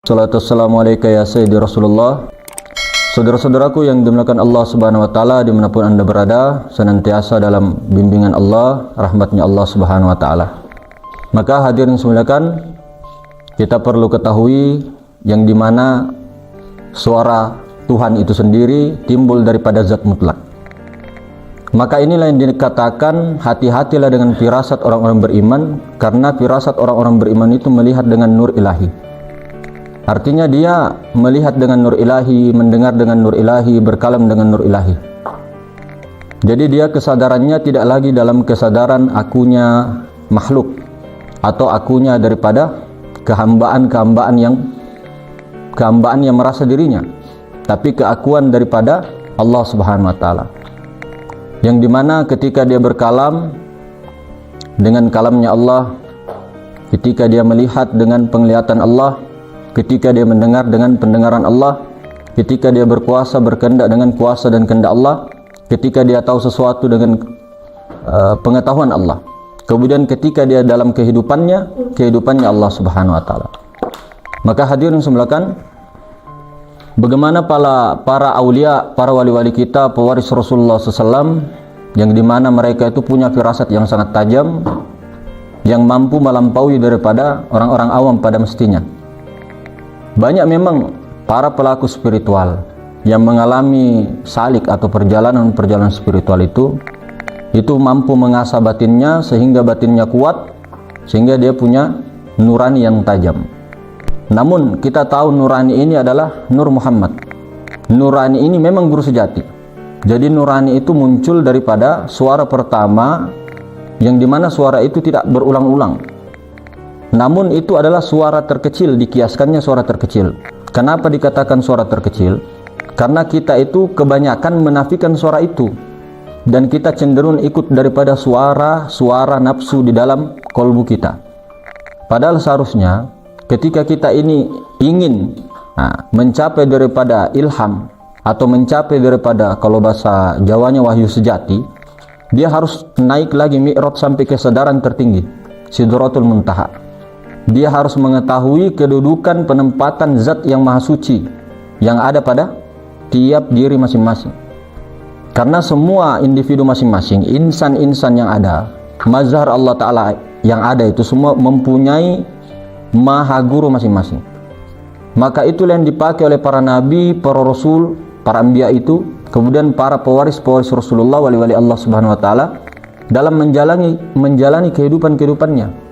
Salatu wassalamu alaika ya Sayyidi Rasulullah. Saudara-saudaraku yang dimuliakan Allah Subhanahu wa taala dimanapun Anda berada, senantiasa dalam bimbingan Allah, rahmatnya Allah Subhanahu wa taala. Maka hadirin sekalian, kita perlu ketahui yang dimana suara Tuhan itu sendiri timbul daripada zat mutlak. Maka inilah yang dikatakan hati-hatilah dengan firasat orang-orang beriman, karena firasat orang-orang beriman itu melihat dengan nur ilahi. Artinya dia melihat dengan nur ilahi, mendengar dengan nur ilahi, berkalam dengan nur ilahi. Jadi dia kesadarannya tidak lagi dalam kesadaran akunya makhluk atau akunya daripada kehambaan yang merasa dirinya, tapi keakuan daripada Allah Subhanahu wa taala. Yang dimana ketika dia berkalam dengan kalamnya Allah, ketika dia melihat dengan penglihatan Allah, ketika dia mendengar dengan pendengaran Allah, ketika dia berkuasa berkehendak dengan kuasa dan kehendak Allah, ketika dia tahu sesuatu dengan pengetahuan Allah, kemudian ketika dia dalam kehidupannya Allah Subhanahu wa taala. Maka hadirin sekalian, bagaimana para aulia, para wali-wali kita, pewaris Rasulullah SAW, yang dimana mereka itu punya firasat yang sangat tajam, yang mampu melampaui daripada orang-orang awam pada mestinya. Banyak memang para pelaku spiritual yang mengalami salik atau perjalanan spiritual itu mampu mengasah batinnya sehingga batinnya kuat, sehingga dia punya nurani yang tajam. Namun kita tahu nurani ini adalah Nur Muhammad. Nurani ini memang guru sejati. Jadi nurani itu muncul daripada suara pertama, yang dimana suara itu tidak berulang-ulang. Namun itu adalah suara terkecil, dikiaskannya suara terkecil. Kenapa dikatakan suara terkecil? Karena kita itu kebanyakan menafikan suara itu, dan kita cenderung ikut daripada suara nafsu di dalam kolbu kita. Padahal seharusnya ketika kita ini ingin mencapai daripada ilham, atau mencapai daripada, kalau bahasa Jawanya, wahyu sejati, dia harus naik lagi mi'raj sampai kesadaran tertinggi, Sidratul Muntaha. Dia harus mengetahui kedudukan penempatan zat yang maha suci yang ada pada tiap diri masing-masing. Karena semua individu masing-masing, insan-insan yang ada, mazhar Allah Ta'ala yang ada itu semua mempunyai maha guru masing-masing. Maka itulah yang dipakai oleh para nabi, para rasul, para anbiya itu, kemudian para pewaris Rasulullah, wali-wali Allah Subhanahu wa taala, dalam menjalani kehidupannya.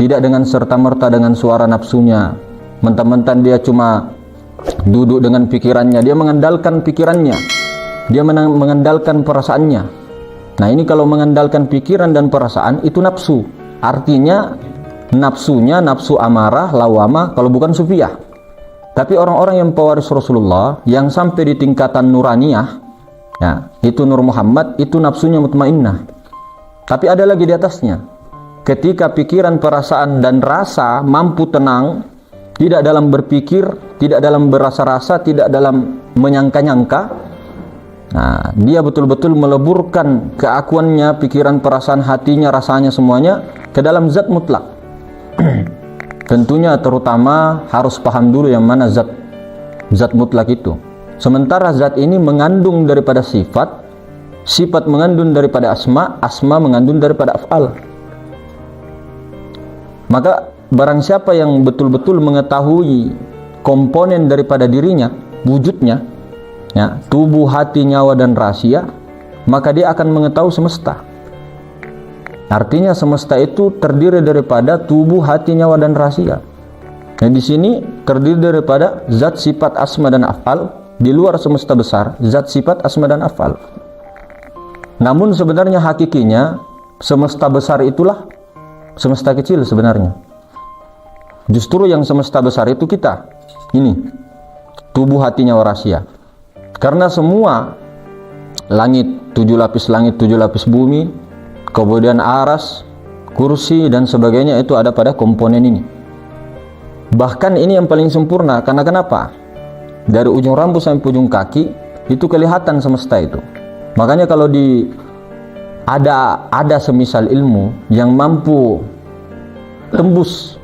Tidak dengan serta-merta dengan suara nafsunya, mentang-mentang dia cuma duduk dengan pikirannya, dia mengandalkan pikirannya, dia mengandalkan perasaannya. Nah ini kalau mengandalkan pikiran dan perasaan itu nafsu, artinya nafsunya nafsu amarah, lawamah, kalau bukan sufiyah. Tapi orang-orang yang pewaris Rasulullah, yang sampai di tingkatan nuraniyah, ya, itu Nur Muhammad, itu nafsunya mutmainnah. Tapi ada lagi di atasnya. Ketika pikiran, perasaan, dan rasa mampu tenang, tidak dalam berpikir, tidak dalam berasa-rasa, tidak dalam menyangka-nyangka, nah, dia betul-betul meleburkan keakuannya, pikiran, perasaan, hatinya, rasanya, semuanya ke dalam zat mutlak. Tentunya terutama harus paham dulu yang mana zat mutlak itu. Sementara zat ini mengandung daripada sifat mengandung daripada asma mengandung daripada af'al. Maka barang siapa yang betul-betul mengetahui komponen daripada dirinya, wujudnya, ya, tubuh, hati, nyawa, dan rahasia, maka dia akan mengetahui semesta. Artinya semesta itu terdiri daripada tubuh, hati, nyawa, dan rahasia. Nah di sini terdiri daripada zat, sifat, asma, dan af'al. Di luar semesta besar, zat, sifat, asma, dan af'al. Namun sebenarnya hakikinya semesta besar itulah semesta kecil sebenarnya. Justru yang semesta besar itu kita. Ini tubuh, hati, nyawa, rahasia. Karena semua langit, 7 lapis langit, 7 lapis bumi, kemudian aras, kursi, dan sebagainya itu ada pada komponen ini. Bahkan ini yang paling sempurna. Karena kenapa? Dari ujung rambut sampai ujung kaki itu kelihatan semesta itu. Makanya kalau ada semisal ilmu yang mampu tembus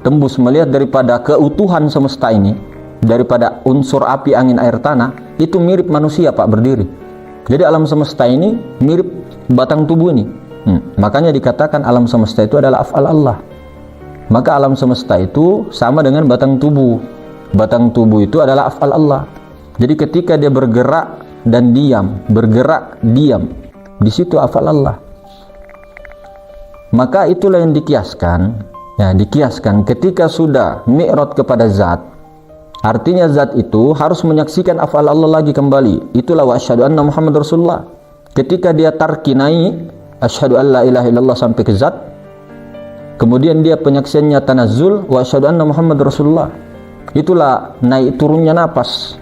tembus melihat daripada keutuhan semesta ini, daripada unsur api, angin, air, tanah, itu mirip manusia Pak berdiri. Jadi alam semesta ini mirip batang tubuh ini. Makanya dikatakan alam semesta itu adalah af'al Allah. Maka alam semesta itu sama dengan batang tubuh. Batang tubuh itu adalah af'al Allah. Jadi ketika dia bergerak dan diam, bergerak, diam, di situ af'al Allah. Maka itulah yang dikiaskan, dikiaskan ketika sudah mi'raj kepada zat. Artinya zat itu harus menyaksikan af'al Allah lagi kembali. Itulah wa asyhadu anna Muhammad Rasulullah. Ketika dia tarkinai asyhadu an la ilaha illallah sampai ke zat, kemudian dia penyaksiannya tanazzul wa asyhadu anna Muhammad Rasulullah. Itulah naik turunnya napas.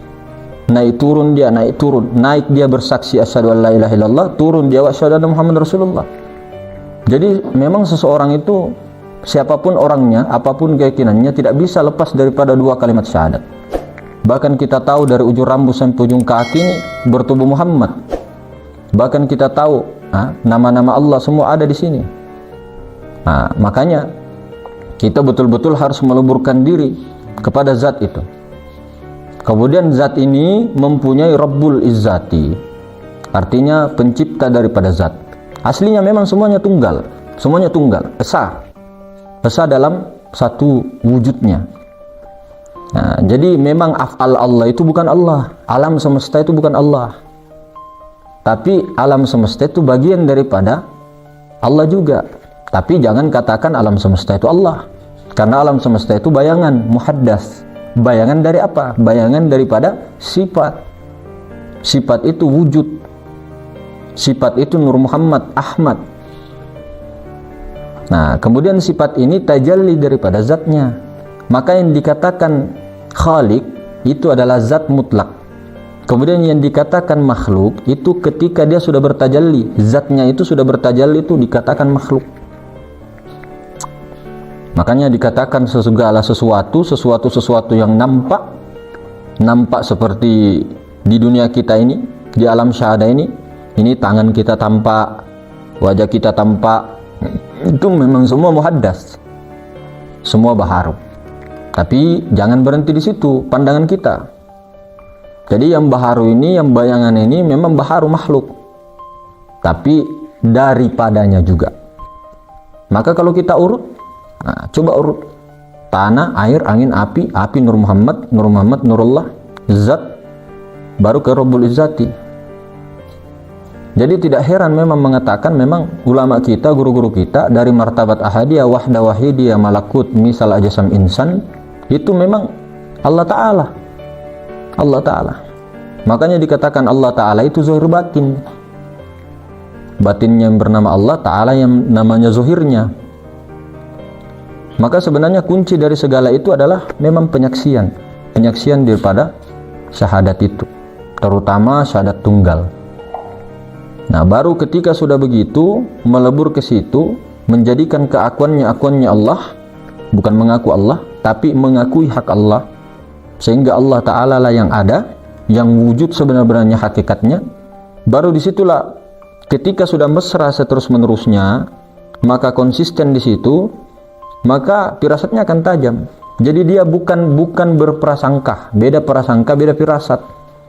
Naik turun dia, naik turun. Naik dia bersaksi asyhadu an la ilaha illallah, turun dia wa asyhadu anna Muhammad Rasulullah. Jadi memang seseorang itu, siapapun orangnya, apapun keyakinannya, tidak bisa lepas daripada dua kalimat syahadat. Bahkan kita tahu dari ujung rambut sampai ujung kaki ini bertubuh Muhammad. Bahkan kita tahu nama-nama Allah semua ada di sini. Makanya kita betul-betul harus meleburkan diri kepada zat itu. Kemudian zat ini mempunyai Rabbul Izzati, artinya pencipta daripada zat. Aslinya memang semuanya tunggal, esa dalam satu wujudnya. Jadi memang af'al Allah itu bukan Allah, alam semesta itu bukan Allah, tapi alam semesta itu bagian daripada Allah juga. Tapi jangan katakan alam semesta itu Allah, karena alam semesta itu bayangan, muhaddas. Bayangan dari apa? Bayangan daripada sifat. Sifat itu wujud. Sifat itu Nur Muhammad Ahmad. Kemudian sifat ini tajalli daripada zatnya. Maka yang dikatakan Khaliq itu adalah zat mutlak. Kemudian yang dikatakan makhluk itu ketika dia sudah bertajalli, zatnya itu sudah bertajalli, itu dikatakan makhluk. Makanya dikatakan segala sesuatu yang nampak seperti di dunia kita ini, di alam syahadah ini tangan kita tampak, wajah kita tampak, itu memang semua muhaddas, semua baharu. Tapi jangan berhenti di situ pandangan kita. Jadi yang baharu ini, yang bayangan ini memang baharu makhluk, tapi daripadanya juga. Maka kalau kita urut, coba urut tanah, air, angin, api, Nur Muhammad, Nurullah, zat, baru ke Rabbul Izzati. Jadi tidak heran memang mengatakan, memang ulama kita, guru-guru kita dari martabat ahadiyah, wahda, wahidiyah, malakut, misal ajasam insan, itu memang Allah Ta'ala. Allah Ta'ala. Makanya dikatakan Allah Ta'ala itu zahir batin. Batinnya yang bernama Allah, Ta'ala yang namanya zahirnya. Maka sebenarnya kunci dari segala itu adalah memang penyaksian daripada syahadat itu, terutama syahadat tunggal. Baru ketika sudah begitu melebur ke situ, menjadikan keakuannya Allah, bukan mengaku Allah, tapi mengakui hak Allah, sehingga Allah Ta'ala lah yang ada, yang wujud sebenarnya hakikatnya. Baru disitulah ketika sudah mesra seterus menerusnya, maka konsisten di situ, maka firasatnya akan tajam. Jadi dia bukan berprasangka, beda prasangka, beda firasat.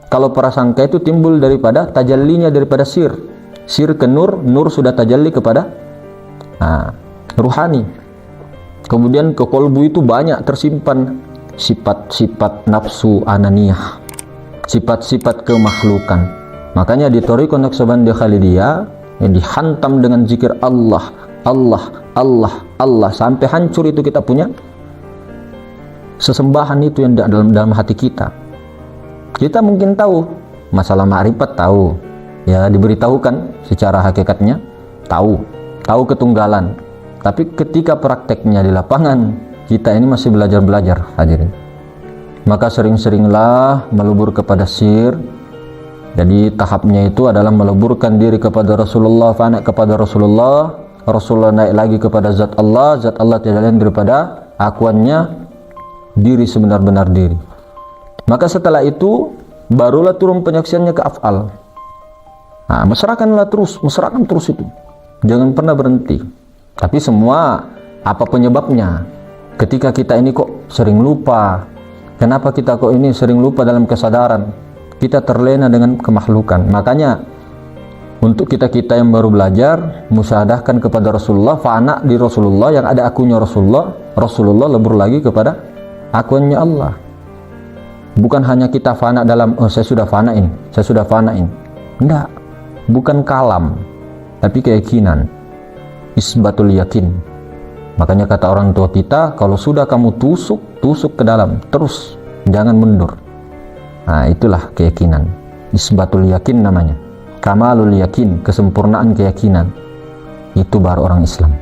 Kalau prasangka itu timbul daripada tajallinya daripada sir ke nur sudah tajalli kepada ruhani. Kemudian ke kolbu itu banyak tersimpan sifat-sifat nafsu ananiyah, sifat-sifat kemakhlukan. Makanya di Thariqah Naqsabandiyah Khalidiyah yang dihantam dengan zikir Allah sampai hancur itu kita punya sesembahan itu yang dalam hati kita. Kita mungkin tahu masalah ma'rifat, tahu ya, diberitahukan secara hakikatnya, tahu ketunggalan, tapi ketika prakteknya di lapangan kita ini masih belajar hadirin. Maka sering-seringlah melebur kepada sir. Jadi tahapnya itu adalah meleburkan diri kepada Rasulullah, fana kepada Rasulullah naik lagi kepada zat Allah tidak lain daripada akuannya diri sebenar-benar diri. Maka setelah itu barulah turun penyaksiannya ke af'al. Mesrakan terus itu, jangan pernah berhenti. Tapi semua apa penyebabnya? Ketika kita ini kok sering lupa, kenapa kita kok ini sering lupa dalam kesadaran? Kita terlena dengan kemakhlukan. Makanya untuk kita-kita yang baru belajar, musyahadahkan kepada Rasulullah, fana di Rasulullah, yang ada akunya Rasulullah lebur lagi kepada akuannya Allah. Bukan hanya kita fana dalam, oh saya sudah fanain. Enggak, bukan kalam, tapi keyakinan, isbatul yakin. Makanya kata orang tua kita, kalau sudah kamu tusuk ke dalam, terus, jangan mundur. Nah, itulah keyakinan, isbatul yakin namanya. Kamalul yakin, kesempurnaan keyakinan. Itu baru orang Islam.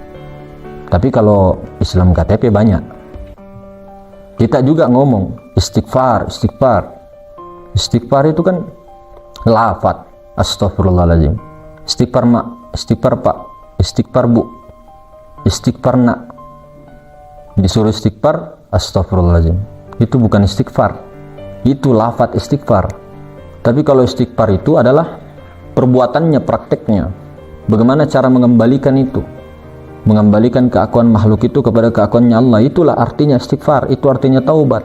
Tapi kalau Islam KTP banyak. Kita juga ngomong istighfar. Istighfar itu kan lafaz. Astagfirullahaladzim. Istighfar mak, istighfar pak, istighfar bu, istighfar nak. Disuruh istighfar, astagfirullahaladzim. Itu bukan istighfar. Itu lafaz istighfar. Tapi kalau istighfar itu adalah perbuatannya, prakteknya. Bagaimana cara mengembalikan itu? Mengembalikan keakuan makhluk itu kepada keakuannya Allah. Itulah artinya istighfar. Itu artinya taubat.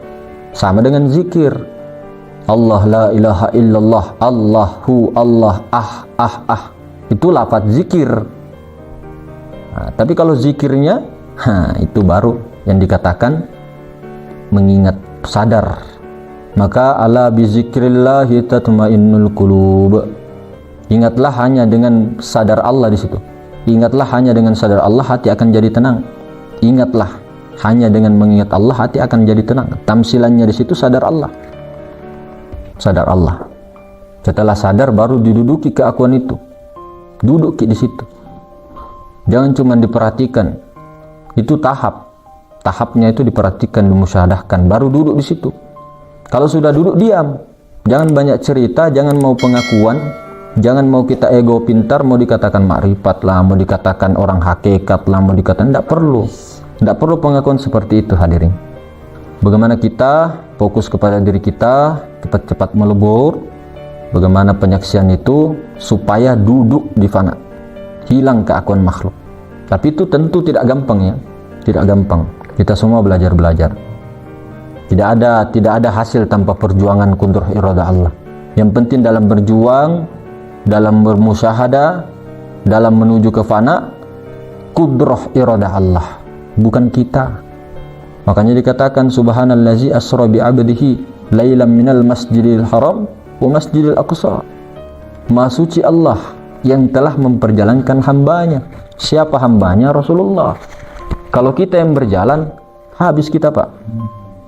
Sama dengan zikir. Allah la ilaha illallah. Allahu Allah ah. Itu lafaz zikir. Nah, tapi kalau zikirnya, itu baru yang dikatakan mengingat, sadar. Maka ala bizikrillahi tatmainnul qulub. Ingatlah hanya dengan sadar Allah di situ. Ingatlah hanya dengan sadar Allah, hati akan jadi tenang. Ingatlah hanya dengan mengingat Allah, hati akan jadi tenang. Tamsilannya di situ sadar Allah. Sadar Allah. Setelah sadar baru diduduki keakuan itu. Duduk di situ. Jangan cuma diperhatikan. Itu tahap. Tahapnya itu diperhatikan, dimusyahadahkan, baru duduk di situ. Kalau sudah duduk, diam. Jangan banyak cerita, jangan mau pengakuan. Jangan mau kita ego pintar, mau dikatakan makrifat lah, mau dikatakan orang hakikat lah, mau dikatakan, tidak perlu pengakuan seperti itu, hadirin. Bagaimana kita fokus kepada diri kita, cepat-cepat melebur. Bagaimana penyaksian itu supaya duduk di fana, hilang keakuan makhluk. Tapi itu tentu tidak gampang ya, tidak gampang. Kita semua belajar. Tidak ada hasil tanpa perjuangan kundur iradah Allah. Yang penting dalam berjuang, dalam bermusyahadah, dalam menuju ke fana, kudrah iradah Allah, bukan kita. Makanya dikatakan subhanallazi asra bi 'abdihi lailan minal masjidil haram wa masjidil aqsa. Maha suci Allah yang telah memperjalankan hambanya. Siapa hambanya? Rasulullah. Kalau kita yang berjalan, habis kita pak.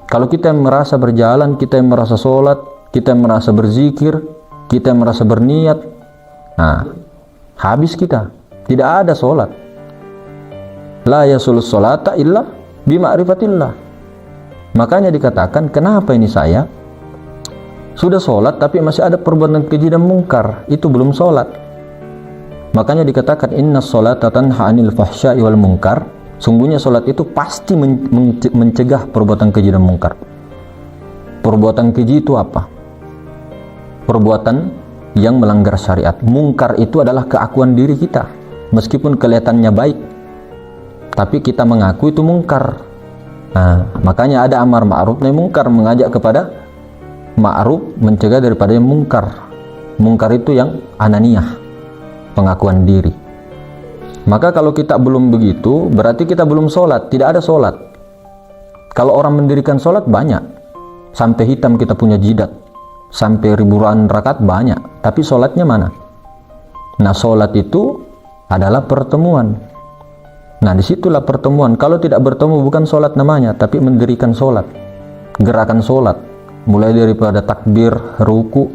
Kalau kita yang merasa berjalan, kita yang merasa sholat, kita yang merasa berzikir, kita yang merasa berniat, nah, habis kita. Tidak ada sholat. La yasulus sholata illa bima'rifatillah. Makanya dikatakan, kenapa ini saya sudah sholat tapi masih ada perbuatan keji dan mungkar? Itu belum sholat. Makanya dikatakan, inna sholata tanha anil fahsya'i wal munkar. Sungguhnya sholat itu pasti mencegah perbuatan keji dan mungkar. Perbuatan keji itu apa? Perbuatan yang melanggar syariat. Mungkar itu adalah keakuan diri kita, meskipun kelihatannya baik, tapi kita mengaku itu mungkar. Nah, makanya ada amar ma'ruf nahi mungkar, mengajak kepada ma'ruf, mencegah daripada yang mungkar. Mungkar itu yang ananiyah, pengakuan diri. Maka kalau kita belum begitu, berarti kita belum sholat, tidak ada sholat. Kalau orang mendirikan sholat banyak, sampai hitam kita punya jidat, sampai ribuan rakaat banyak, tapi sholatnya mana? Nah, sholat itu adalah pertemuan. Nah, disitulah pertemuan. Kalau tidak bertemu, bukan sholat namanya, tapi mendirikan sholat, gerakan sholat, mulai daripada takbir, ruku,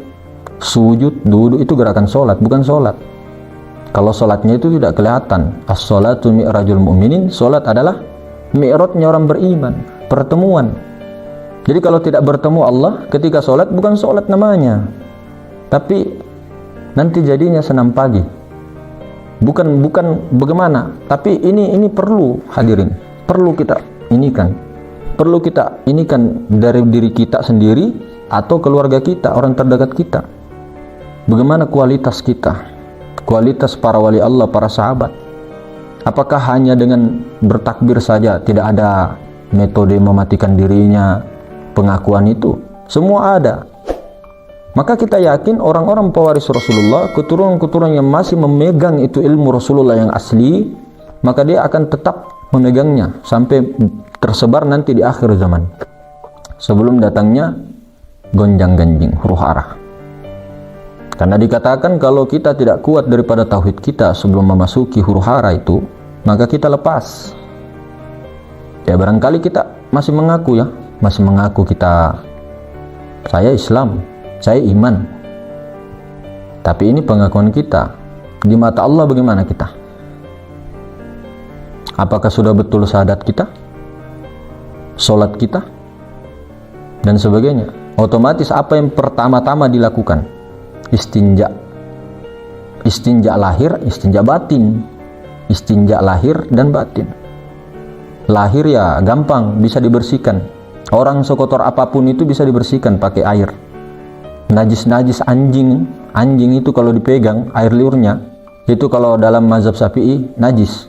sujud, duduk, itu gerakan sholat, bukan sholat. Kalau sholatnya itu tidak kelihatan. As-sholatu mi'rajul mu'minin. Sholat adalah mi'rajnya orang beriman, pertemuan. Jadi kalau tidak bertemu Allah ketika sholat, bukan sholat namanya, tapi nanti jadinya senam pagi. Bukan bagaimana, tapi ini perlu, hadirin, perlu kita inikan dari diri kita sendiri atau keluarga kita, orang terdekat kita. Bagaimana kualitas kita, kualitas para wali Allah, para sahabat? Apakah hanya dengan bertakbir saja, tidak ada metode mematikan dirinya, pengakuan itu semua ada. Maka kita yakin orang-orang pewaris Rasulullah, keturunan-keturunan yang masih memegang itu ilmu Rasulullah yang asli, maka dia akan tetap memegangnya sampai tersebar nanti di akhir zaman, sebelum datangnya gonjang-ganjing, huru hara. Karena dikatakan kalau kita tidak kuat daripada tauhid kita sebelum memasuki huru hara itu, maka kita lepas. Ya barangkali kita masih mengaku kita, saya Islam, saya iman. Tapi ini pengakuan kita. Di mata Allah bagaimana kita? Apakah sudah betul syahadat kita? Sholat kita? Dan sebagainya. Otomatis apa yang pertama-tama dilakukan? Istinja. Istinja lahir, istinja batin. Istinja lahir dan batin. Lahir ya gampang, bisa dibersihkan. Orang sekotor apapun itu bisa dibersihkan pakai air. Najis-najis anjing itu kalau dipegang air liurnya, itu kalau dalam mazhab Syafi'i najis,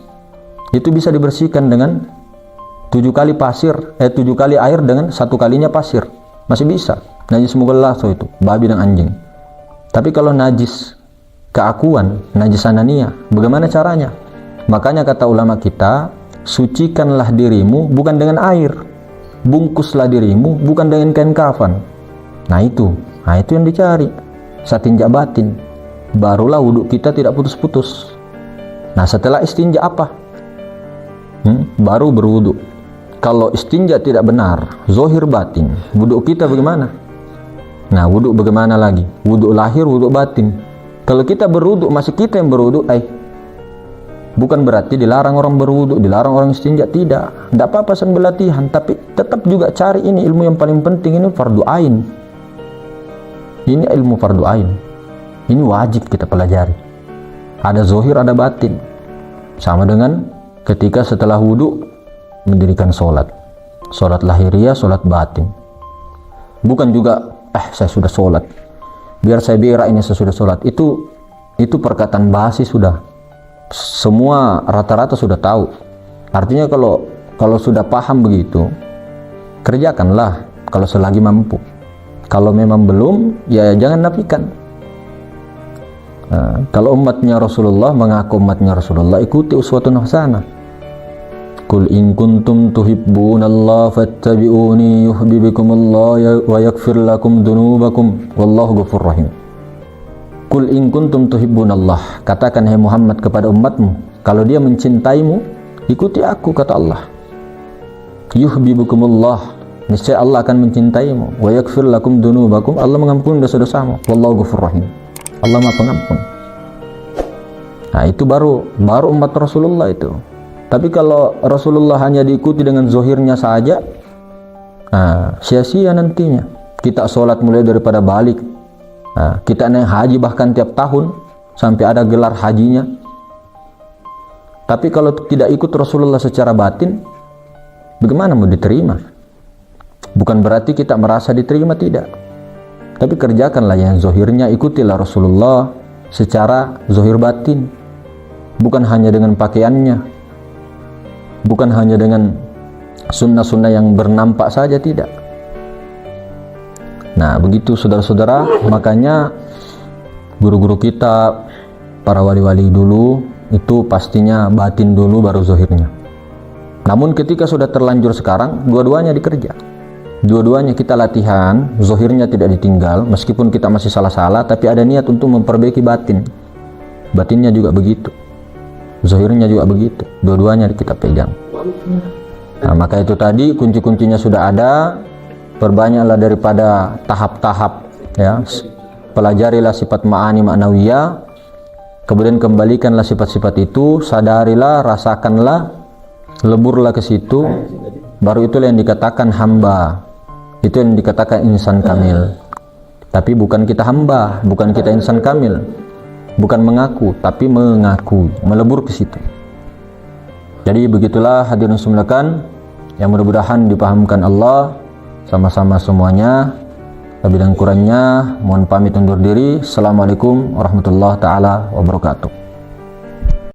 itu bisa dibersihkan dengan 7 kali air dengan 1 kalinya pasir, masih bisa. Najis mughallatsah itu babi dan anjing. Tapi kalau najis keakuan, najis ananiyah, bagaimana caranya? Makanya kata ulama kita, sucikanlah dirimu bukan dengan air, bungkuslah dirimu bukan dengan kain kafan. Nah itu yang dicari, istinja batin. Barulah wudhu kita tidak putus-putus. Nah setelah istinja apa? Baru berwudhu. Kalau istinja tidak benar, zohir batin, wudhu kita bagaimana? Nah wudhu bagaimana lagi? Wudhu lahir, wudhu batin. Kalau kita berwudhu masih kita yang berwudhu, bukan berarti dilarang orang berwudhu, dilarang orang istinja, tidak apa-apa sambil latihan, tapi tetap juga cari ini ilmu yang paling penting, ini fardu ain. Ini ilmu fardu ain. Ini wajib kita pelajari. Ada zohir, ada batin. Sama dengan ketika setelah wudhu mendirikan sholat. Sholat lahiriah, sholat batin. Bukan juga, saya sudah sholat, biar saya berak ini saya sudah sholat. Itu perkataan basi sudah. Semua rata-rata sudah tahu. Artinya kalau sudah paham begitu, kerjakanlah kalau selagi mampu. Kalau memang belum, ya jangan nafikan. Kalau umatnya Rasulullah, mengaku umatnya Rasulullah, ikuti uswatun hasanah. Qul in kuntum tuhibbunallaha fattabi'uni yuhibbukumullah wa yaghfir lakum dzunubakum wallahu ghafurur rahim. Qul in kuntum tuhibbunallah, katakan hai Muhammad kepada umatmu, kalau dia mencintaimu, ikuti aku, kata Allah. Yuhibbukumullah, niscaya Allah akan mencintaimu. Wa yaghfir lakum dzunubakum, Allah mengampuni dosa-dosamu. Wallahu ghafurur rahim, Allah Maha Pengampun. Nah, itu baru umat Rasulullah itu. Tapi kalau Rasulullah hanya diikuti dengan zohirnya saja, sia-sia nantinya. Kita sholat mulai daripada balik, kita naik haji bahkan tiap tahun sampai ada gelar hajinya. Tapi kalau tidak ikut Rasulullah secara batin, bagaimana mau diterima? Bukan berarti kita merasa diterima, tidak. Tapi kerjakanlah yang zohirnya, ikutilah Rasulullah secara zohir batin. Bukan hanya dengan pakaiannya, bukan hanya dengan sunnah-sunnah yang bernampak saja, tidak. Nah begitu saudara-saudara, makanya guru-guru kita, para wali-wali dulu, itu pastinya batin dulu baru zohirnya. Namun ketika sudah terlanjur sekarang, dua-duanya dikerja. Dua-duanya kita latihan, zohirnya tidak ditinggal, meskipun kita masih salah-salah, tapi ada niat untuk memperbaiki batin. Batinnya juga begitu, zohirnya juga begitu, dua-duanya kita pegang. Nah, maka itu tadi kunci-kuncinya sudah ada. Perbanyaklah daripada tahap-tahap, ya. Pelajarilah sifat ma'ani ma'nawiyah, kemudian kembalikanlah sifat-sifat itu, sadarilah, rasakanlah, leburlah ke situ. Baru itulah yang dikatakan hamba. Itu yang dikatakan insan kamil. Tapi bukan kita hamba, bukan kita insan kamil. Bukan mengaku, tapi mengaku, melebur ke situ. Jadi begitulah hadirin sekalian, yang mudah-mudahan dipahamkan Allah sama-sama semuanya. Lebih dan kurangnya mohon pamit undur diri. Assalamualaikum warahmatullahi taala wabarakatuh.